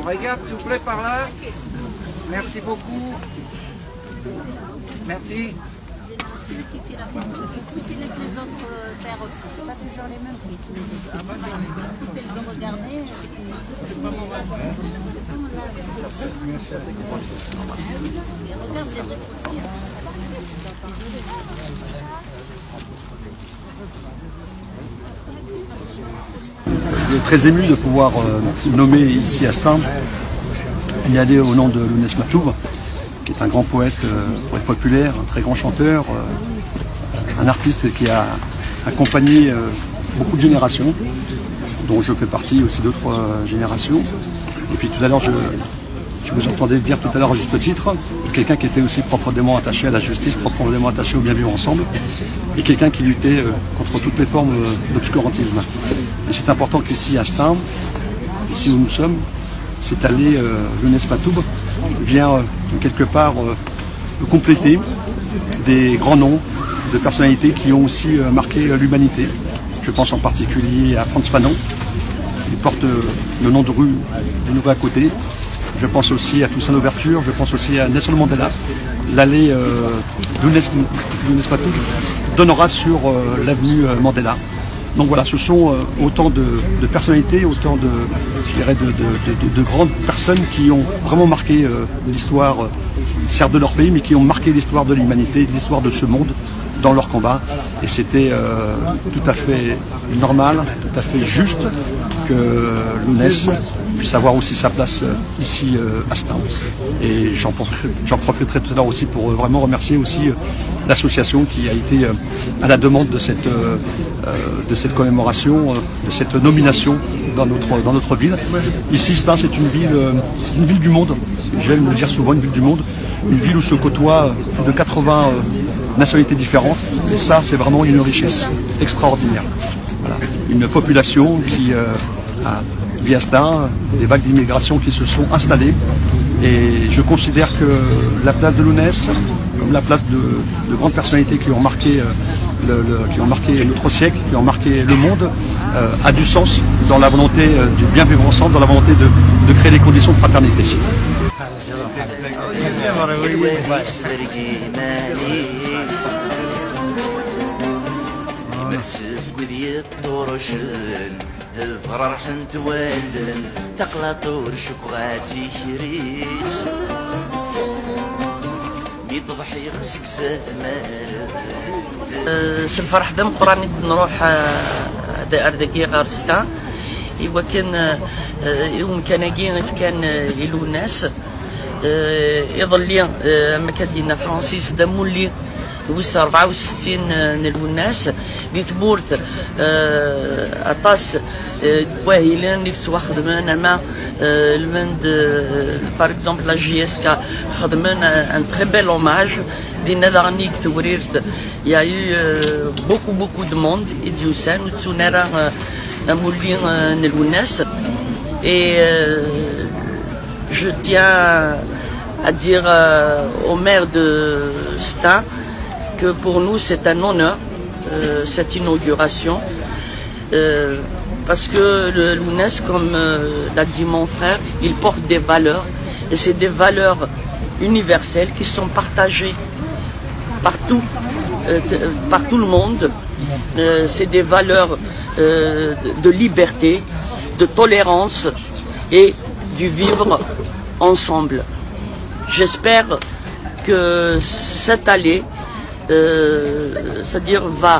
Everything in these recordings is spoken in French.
On regarde s'il vous plaît par là. Merci beaucoup. Merci. Aussi les autres pères aussi, c'est pas toujours les mêmes qui les ils ont regardé. C'est pas mon rêve. Je suis très ému de pouvoir nommer ici à Stains une année au nom de Lounès Matoub, qui est un grand poète populaire, un très grand chanteur, un artiste qui a accompagné beaucoup de générations, dont je fais partie aussi d'autres générations. Et puis tout à l'heure, je vous entendais dire tout à l'heure à juste titre, quelqu'un qui était aussi profondément attaché à la justice, profondément attaché au bien vivre ensemble, et quelqu'un qui luttait contre toutes les formes d'obscurantisme. Et c'est important qu'ici à Stains, ici où nous sommes, cette allée Lounès Matoub vient quelque part compléter des grands noms de personnalités qui ont aussi marqué l'humanité. Je pense en particulier à Frantz Fanon, qui porte le nom de rue du Nouveau à côté. Je pense aussi à Toussaint Louverture, je pense aussi à Nelson Mandela. L'allée Lounès Matoub donnera sur l'avenue Mandela. Donc voilà, ce sont autant de personnalités, autant de grandes personnes qui ont vraiment marqué l'histoire, certes de leur pays, mais qui ont marqué l'histoire de l'humanité, l'histoire de ce monde dans leur combat. Et c'était tout à fait normal, tout à fait juste que Lounès puisse avoir aussi sa place ici à Stains. Et j'en profiterai tout à l'heure aussi pour vraiment remercier aussi l'association qui a été à la demande de cette commémoration, de cette nomination dans notre ville. Ici, Stains, c'est une ville du monde. J'aime le dire souvent, une ville du monde. Une ville où se côtoient plus de 80 nationalités différentes. Et ça, c'est vraiment une richesse extraordinaire. Voilà. Une population qui vit à Stains, des vagues d'immigration qui se sont installées. Et je considère que la place de Lounès, comme la place de grandes personnalités qui ont marqué notre siècle, qui ont marqué le monde, a du sens dans la volonté du bien vivre ensemble, dans la volonté de créer les conditions de fraternité. الفرح دم قراني نروح دقيقة غارستان إيوا كان يوم كان جينا كان لوناس يظل لي مكادينا فرانسيس دمولي ويس 64 نلوناس دي ثبورت أطاس واهلين اللي خدمان أما المند par exemple la JSK خدمان un très bel hommage دينا دغنيك ثوريرت il y a eu beaucoup de monde et du sein وتسونارا مولي نلوناس et je tiens à dire au maire de Stains que pour nous c'est un honneur cette inauguration parce que le Lounès, comme l'a dit mon frère, il porte des valeurs et c'est des valeurs universelles qui sont partagées partout, par tout le monde. C'est des valeurs de liberté, de tolérance et du vivre ensemble. J'espère que cette allée, c'est-à-dire va,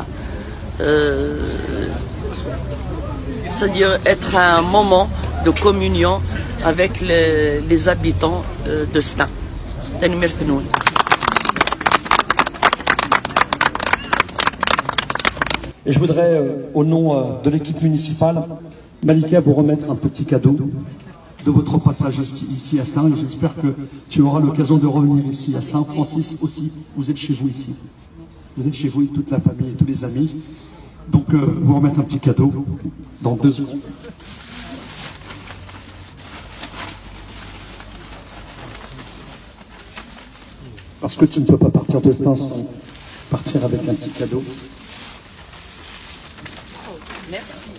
c'est-à-dire être un moment de communion avec les habitants de Stains. Et je voudrais, au nom de l'équipe municipale, Malika, vous remettre un petit cadeau de votre passage ici à Stains. J'espère que tu auras l'occasion de revenir ici à Stains. Francis aussi, vous êtes chez vous ici. Vous êtes chez vous, toute la famille et tous les amis. Donc, vous remettre un petit cadeau dans 2 secondes. Parce que tu ne peux pas partir de Stains sans partir avec un petit cadeau. Merci.